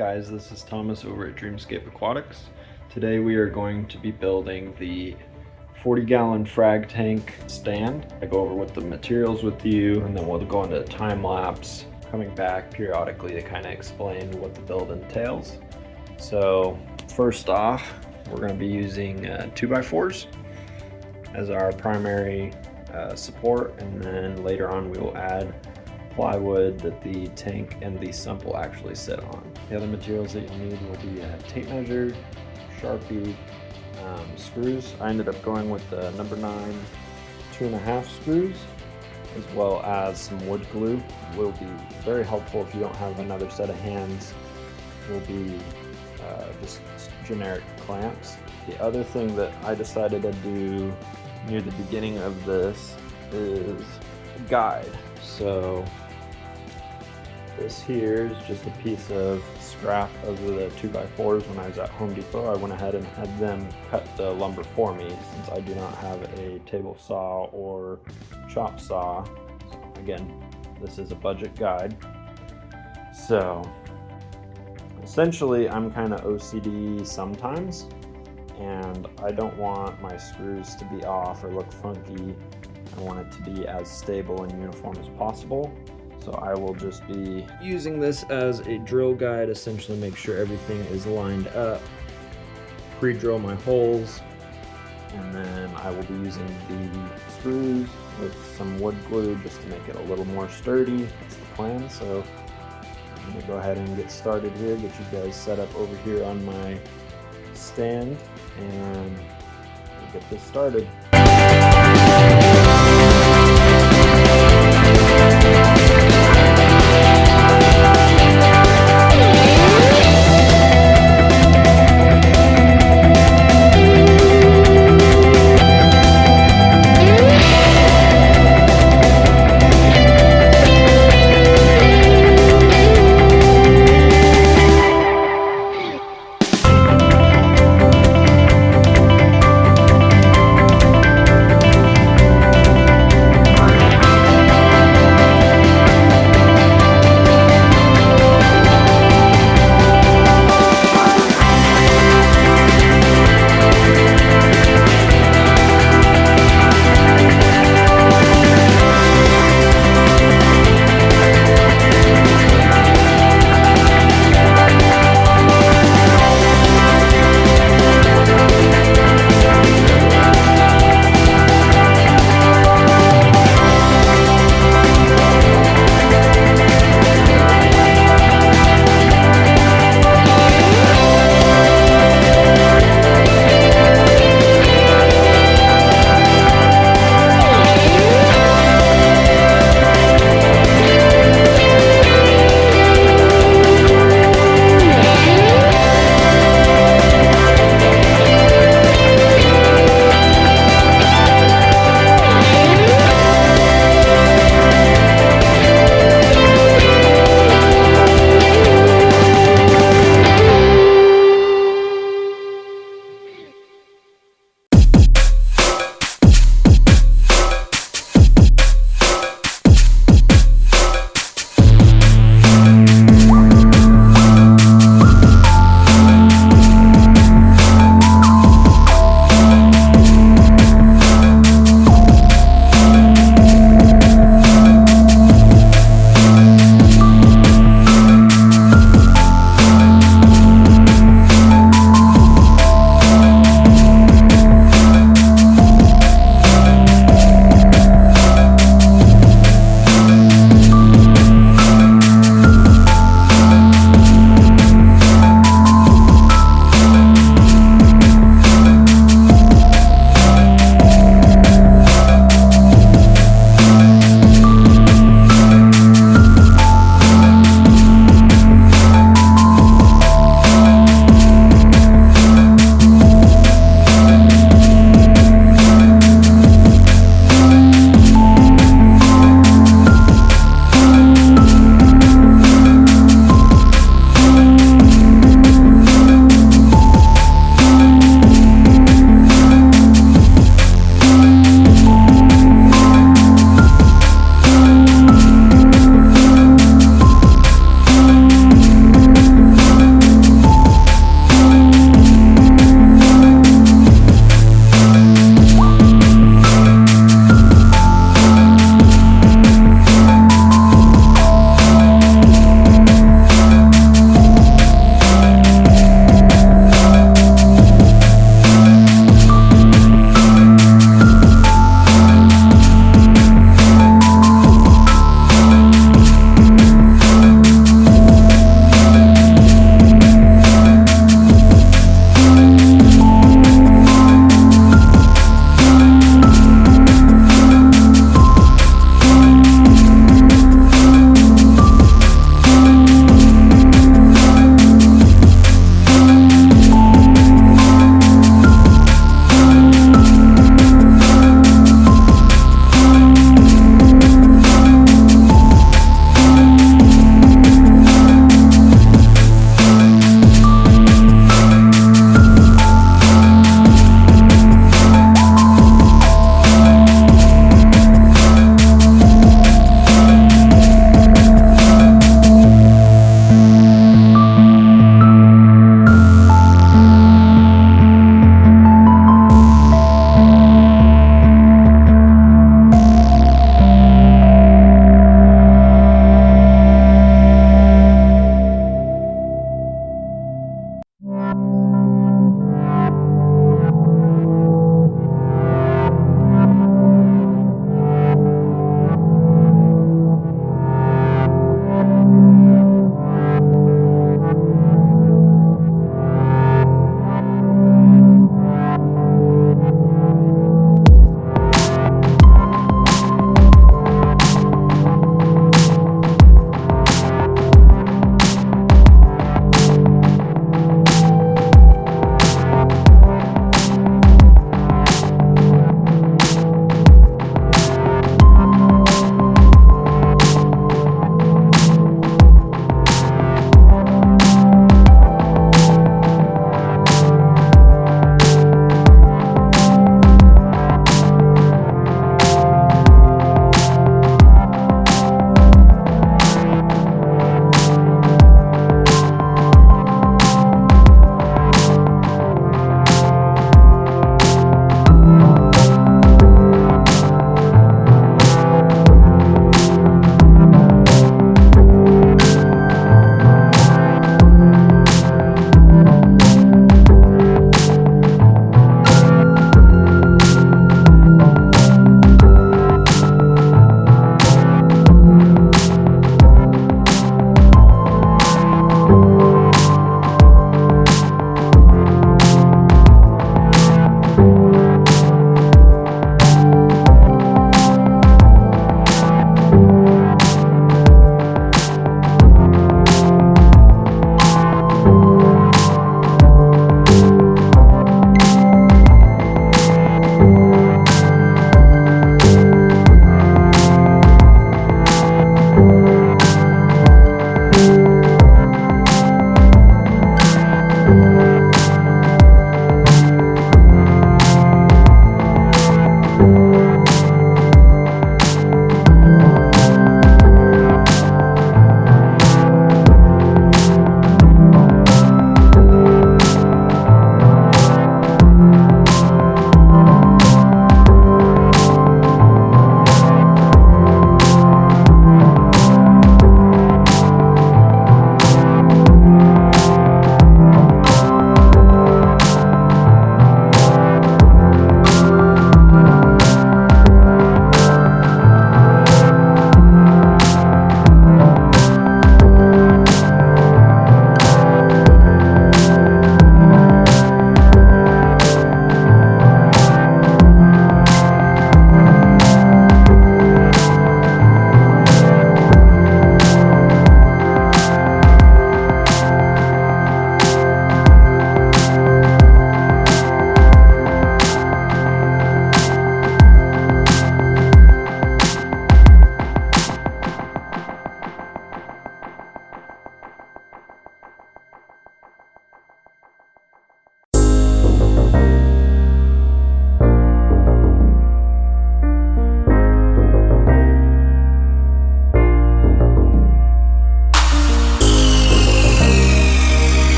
guys, this is Thomas over at Dreamscape Aquatics. Today we are going to be building the 40-gallon frag tank stand. I go over what the materials with you, and then we'll go into a time lapse, coming back periodically to kind of explain what the build entails. So first off, we're going to be using 2x4s as our primary support, and then later on we will add plywood that the tank and the sump will actually sit on. The other materials that you'll need will be a tape measure, Sharpie, screws. I ended up going with the number 9 2.5 screws, as well as some wood glue. It will be very helpful if you don't have another set of hands. It will be just generic clamps. The other thing that I decided to do near the beginning of this is a guide. So this here is just a piece of scrap of the 2x4s. When I was at Home Depot, I went ahead and had them cut the lumber for me, since I do not have a table saw or chop saw. Again, this is a budget guide. So essentially, I'm kind of OCD sometimes, and I don't want my screws to be off or look funky. I want it to be as stable and uniform as possible. So I will just be using this as a drill guide, essentially make sure everything is lined up, pre-drill my holes, and then I will be using the screws with some wood glue just to make it a little more sturdy. That's the plan. So I'm gonna go ahead and get started here, get you guys set up over here on my stand, and we'll get this started.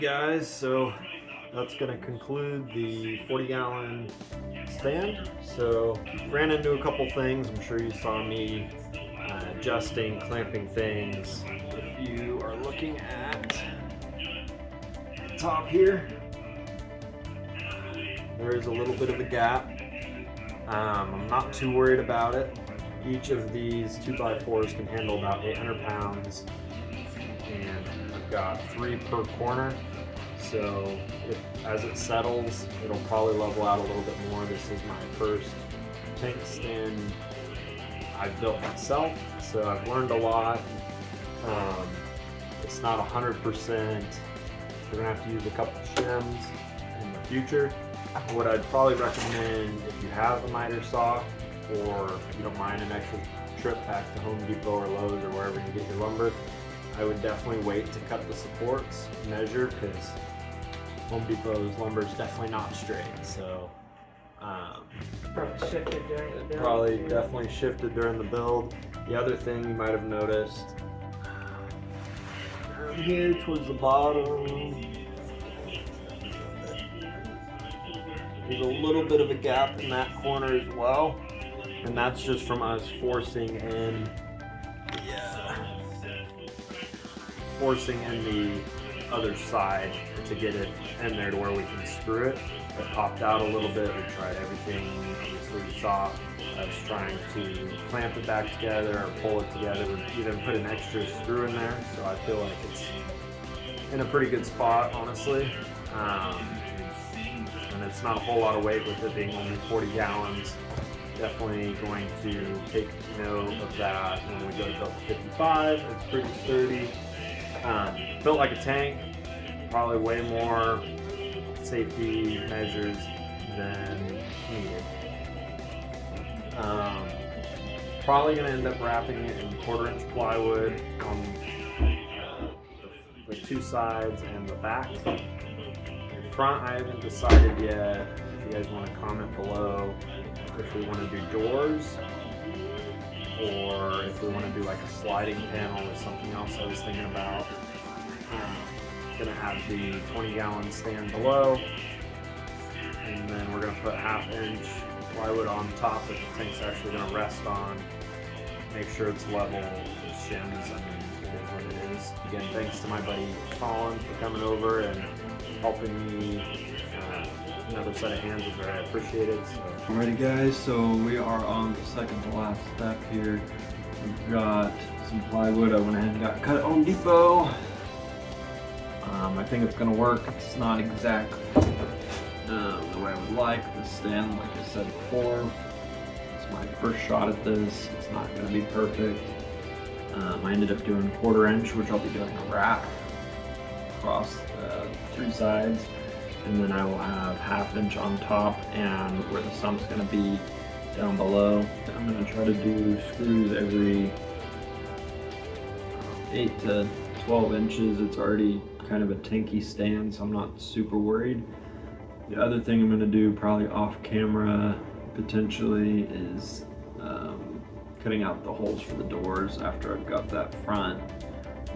guys, so that's going to conclude the 40-gallon stand. So ran into a couple things. I'm sure you saw me adjusting, clamping things. If you are looking at the top here, there is a little bit of a gap. I'm not too worried about it. Each of these 2x4s can handle about 800 pounds, and I've got 3 per corner. So as it settles, it'll probably level out a little bit more. This is my first tank stand I've built myself, so I've learned a lot. It's not 100%. We're gonna have to use a couple shims in the future. What I'd probably recommend, if you have a miter saw, or you don't mind an extra trip back to Home Depot or Lowe's or wherever you get your lumber, I would definitely wait to cut the supports, measure, because Home Depot's lumber is definitely not straight. So Probably shifted during the build. probably definitely shifted during the build. The other thing you might have noticed, down here towards the bottom, there's a little bit of a gap in that corner as well, and that's just from us forcing in the other side to get it in there to where we can screw it. It popped out a little bit. We tried everything. Obviously, you saw us trying to clamp it back together or pull it together. We even put an extra screw in there, so I feel like it's in a pretty good spot, honestly. And it's not a whole lot of weight with it being only 40 gallons. Definitely going to take note of that when we go to build 55. It's pretty sturdy. Built like a tank, probably way more safety measures than needed. Probably going to end up wrapping it in 1/4-inch plywood on the 2 sides and the back. Front, I haven't decided yet. If you guys want to comment below if we want to do doors or if we want to do like a sliding panel or something else I was thinking about. Gonna have the 20-gallon stand below, and then we're gonna put 1/2-inch plywood on top that the tank's actually gonna rest on. Make sure it's level with shims. I mean, it is what it is. Again, thanks to my buddy Colin for coming over and helping me another set of hands with it. I appreciate it. So. Alrighty guys, so we are on the second to last step here. We've got some plywood. I went ahead and got cut at Home Depot. I think it's going to work. It's not exactly the way I would like. The stand, like I said before, it's my first shot at this. It's not going to be perfect. I ended up doing 1/4-inch, which I'll be doing a wrap across 3 sides, and then I will have 1/2-inch on top and where the sump's going to be down below. I'm going to try to do screws every 8 to 12 inches. It's already kind of a tanky stand, so I'm not super worried. The other thing I'm going to do, probably off camera potentially, is cutting out the holes for the doors after I've got that front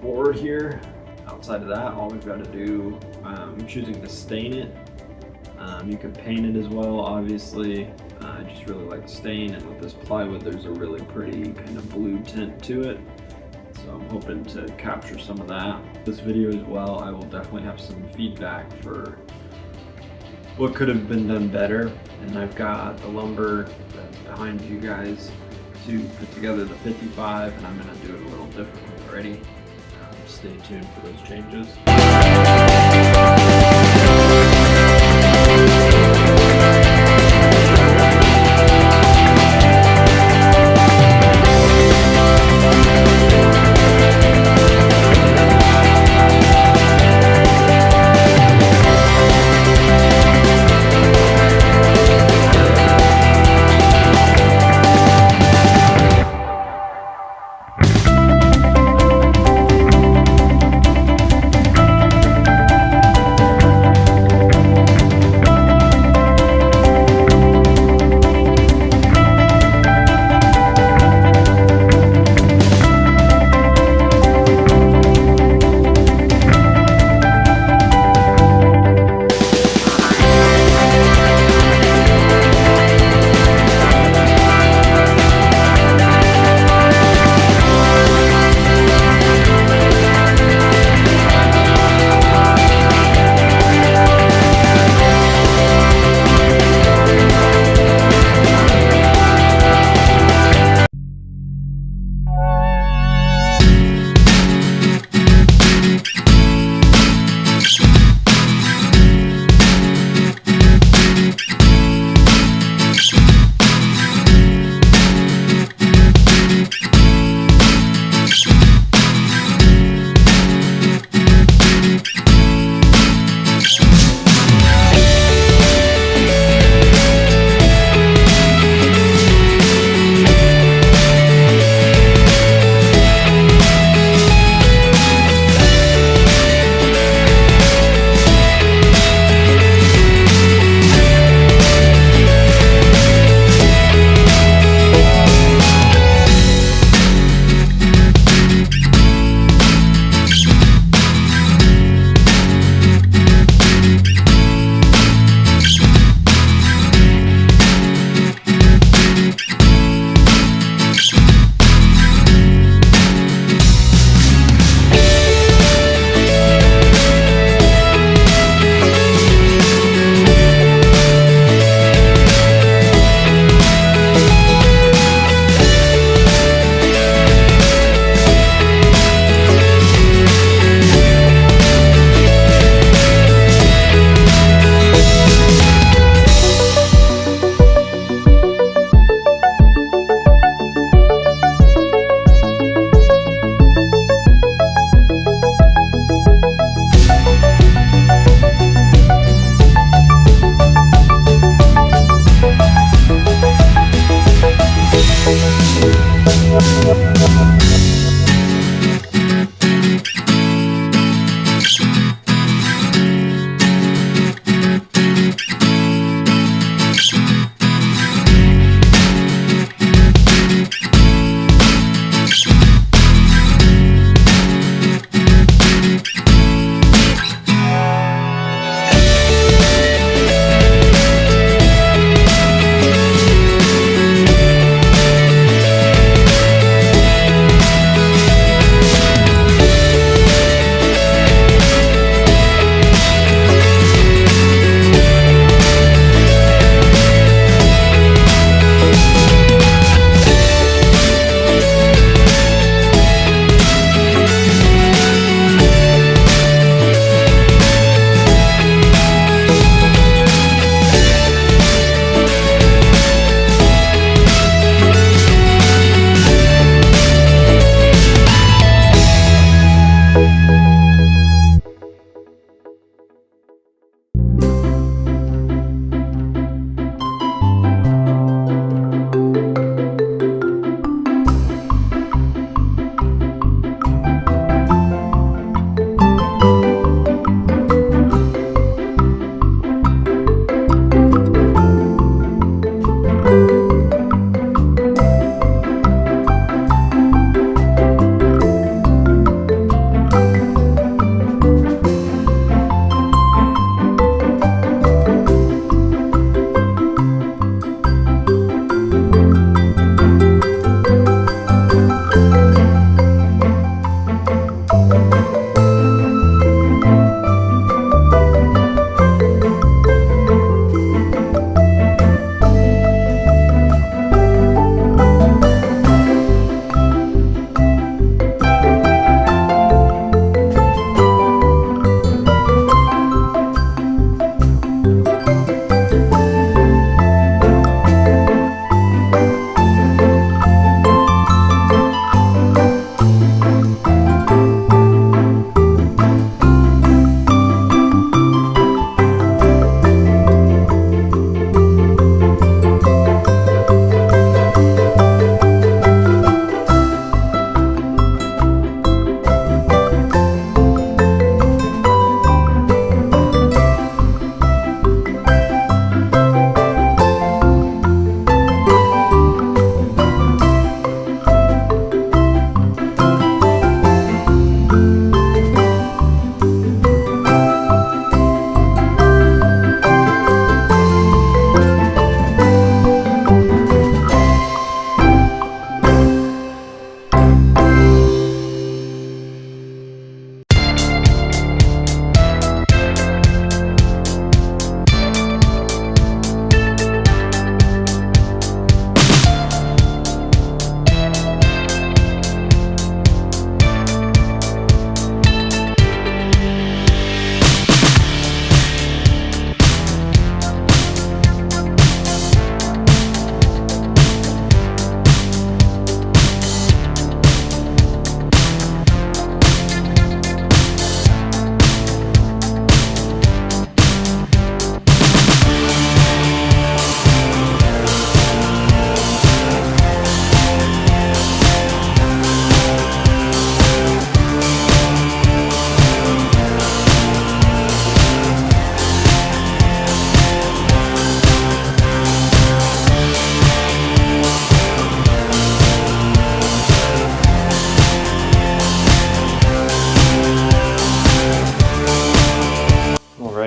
board here. Outside of that, all we've got to do, I'm choosing to stain it. You can paint it as well, obviously. I just really like stain, and with this plywood there's a really pretty kind of blue tint to it. So I'm hoping to capture some of that. This video as well, I will definitely have some feedback for what could have been done better. And I've got the lumber that's behind you guys to put together the 55, and I'm going to do it a little differently already. Stay tuned for those changes.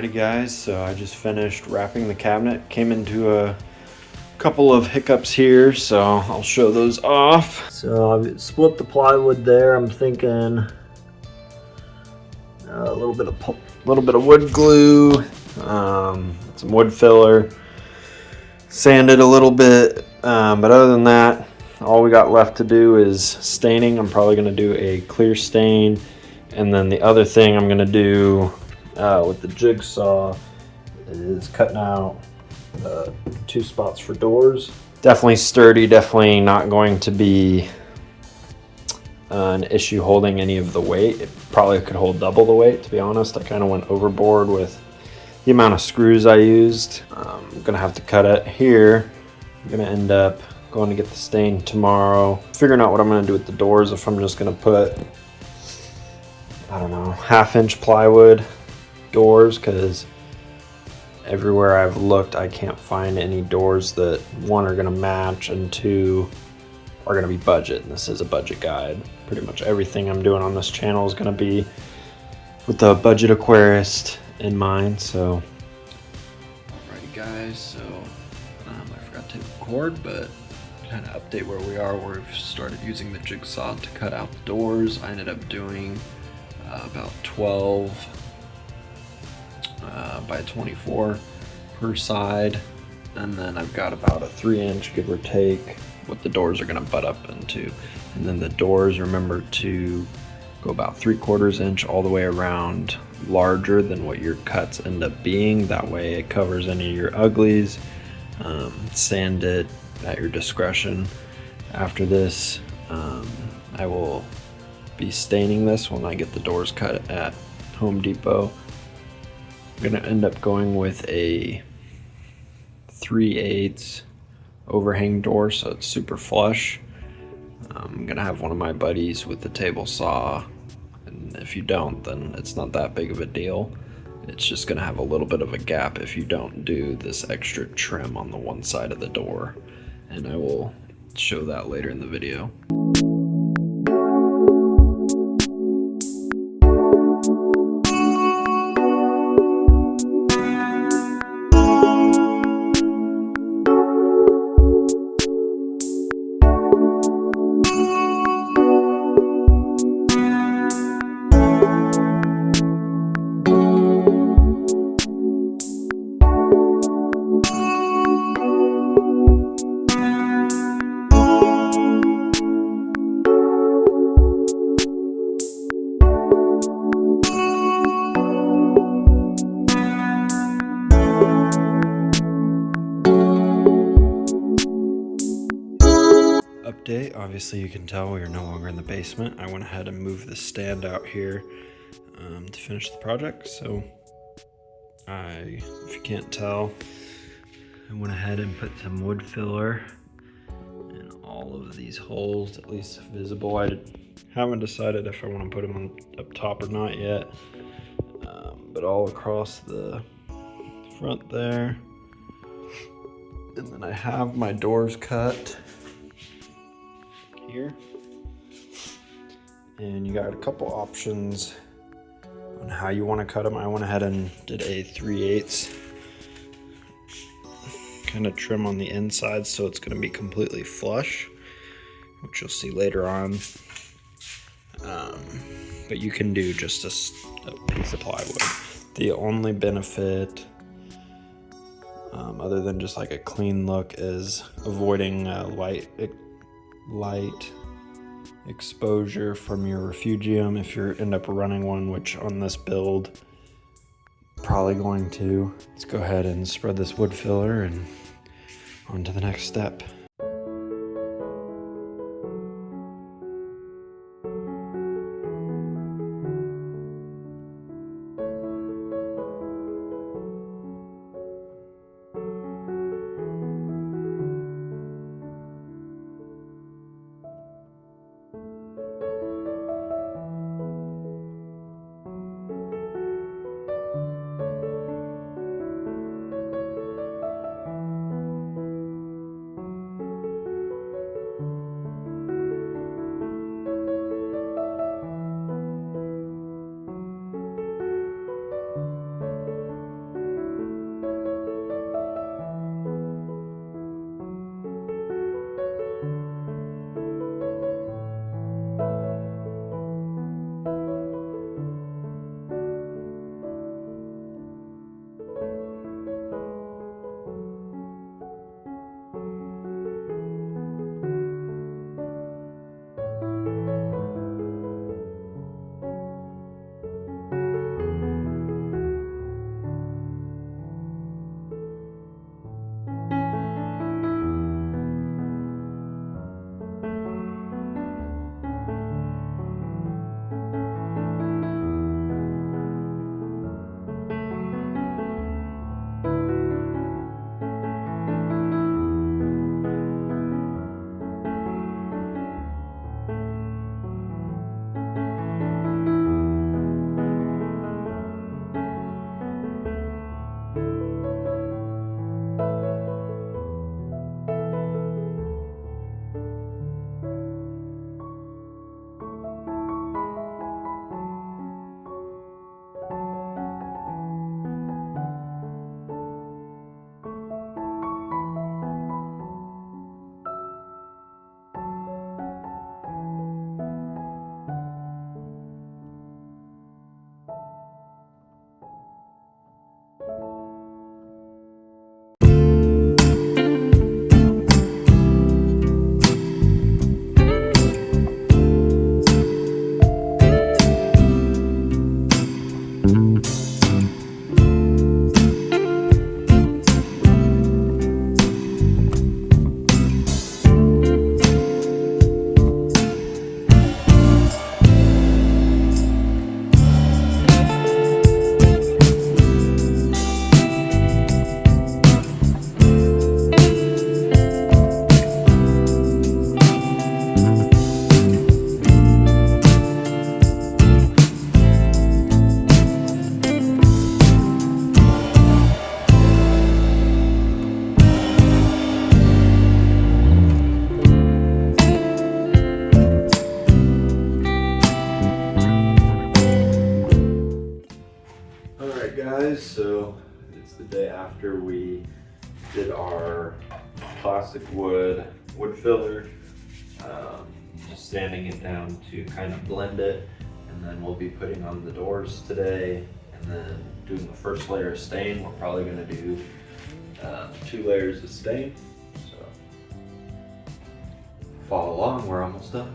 Alrighty guys, so I just finished wrapping the cabinet. Came into a couple of hiccups here, so I'll show those off. So I've split the plywood there. I'm thinking a little bit of wood glue, some wood filler, sanded a little bit, but other than that, all we got left to do is staining. I'm probably going to do a clear stain, and then the other thing I'm going to do with the jigsaw is cutting out 2 spots for doors. Definitely sturdy, definitely not going to be an issue holding any of the weight. It probably could hold double the weight, to be honest. I kind of went overboard with the amount of screws I used. I'm gonna have to cut it here. I'm gonna end up going to get the stain tomorrow, figuring out what I'm gonna do with the doors. If I'm just gonna put, I don't know, 1/2 inch plywood doors, because everywhere I've looked I can't find any doors that, 1, are gonna match, and 2, are gonna be budget, and this is a budget guide. Pretty much everything I'm doing on this channel is gonna be with the budget aquarist in mind. So alrighty guys, so I forgot to record, but kind of update where we are. We've started using the jigsaw to cut out the doors. I ended up doing about 12 by 24 per side, and then I've got about a 3-inch, give or take, what the doors are going to butt up into. And then the doors, remember to go about 3/4 inch all the way around, larger than what your cuts end up being. That way it covers any of your uglies. Sand it at your discretion. After this, I will be staining this when I get the doors cut at Home Depot. I'm gonna end up going with a 3/8 overhang door, so it's super flush. I'm gonna have one of my buddies with the table saw, and if you don't, then it's not that big of a deal. It's just gonna have a little bit of a gap if you don't do this extra trim on the one side of the door, and I will show that later in the video. Update, obviously you can tell we are no longer in the basement. I went ahead and moved the stand out here to finish the project. So if you can't tell, I went ahead and put some wood filler in all of these holes, at least visible. I haven't decided if I want to put them on up top or not yet, but all across the front there. And then I have my doors cut here, and you got a couple options on how you want to cut them. I went ahead and did a 3/8 kind of trim on the inside, so it's going to be completely flush, which you'll see later on. But you can do just a piece of plywood. The only benefit, other than just like a clean look, is avoiding light exposure from your refugium if you end up running one, which on this build probably going to. Let's go ahead and spread this wood filler and on to the next step. guys, so it's the day after we did our plastic wood filler. Just sanding it down to kind of blend it, and then we'll be putting on the doors today, and then doing the first layer of stain. We're probably going to do 2 layers of stain, so follow along, we're almost done.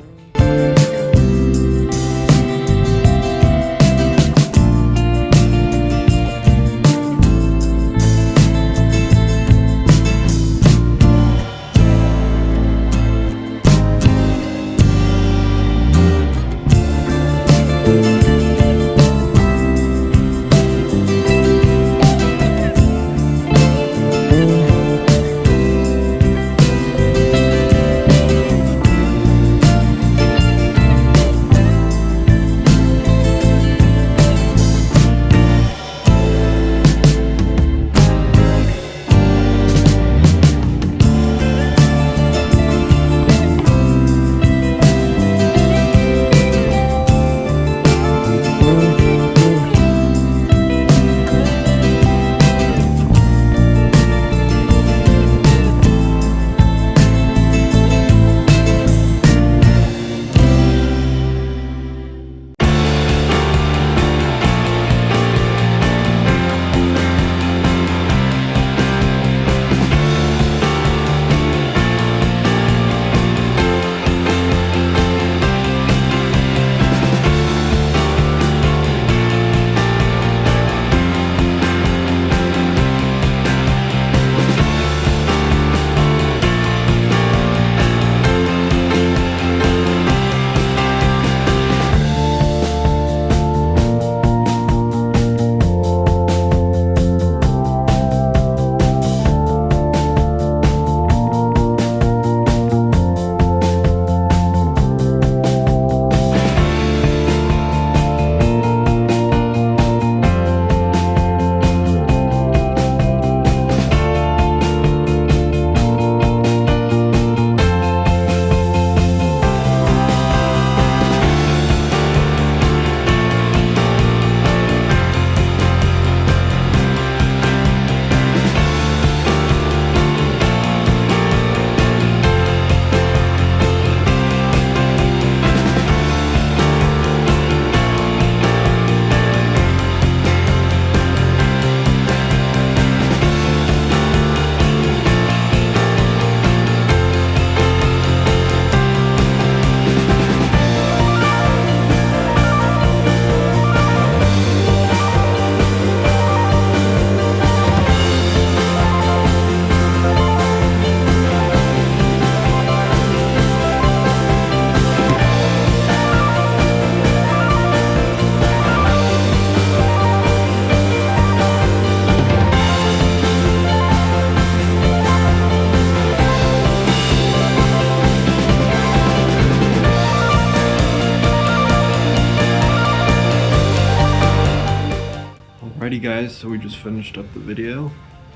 Alrighty guys, so we just finished up the video.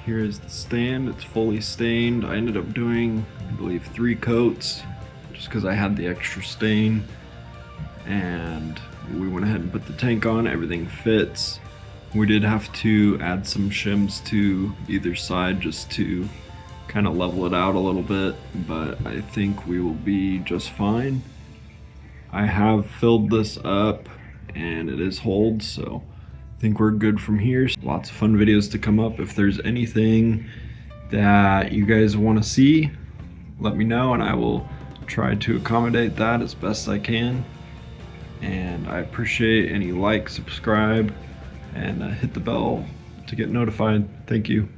Here is the stand, it's fully stained. I ended up doing, I believe, 3 coats just because I had the extra stain. And we went ahead and put the tank on, everything fits. We did have to add some shims to either side just to kind of level it out a little bit, but I think we will be just fine. I have filled this up and it is holed, so I think we're good from here. Lots of fun videos to come up. If there's anything that you guys want to see, let me know and I will try to accommodate that as best I can. And I appreciate any like, subscribe, and hit the bell to get notified. Thank you.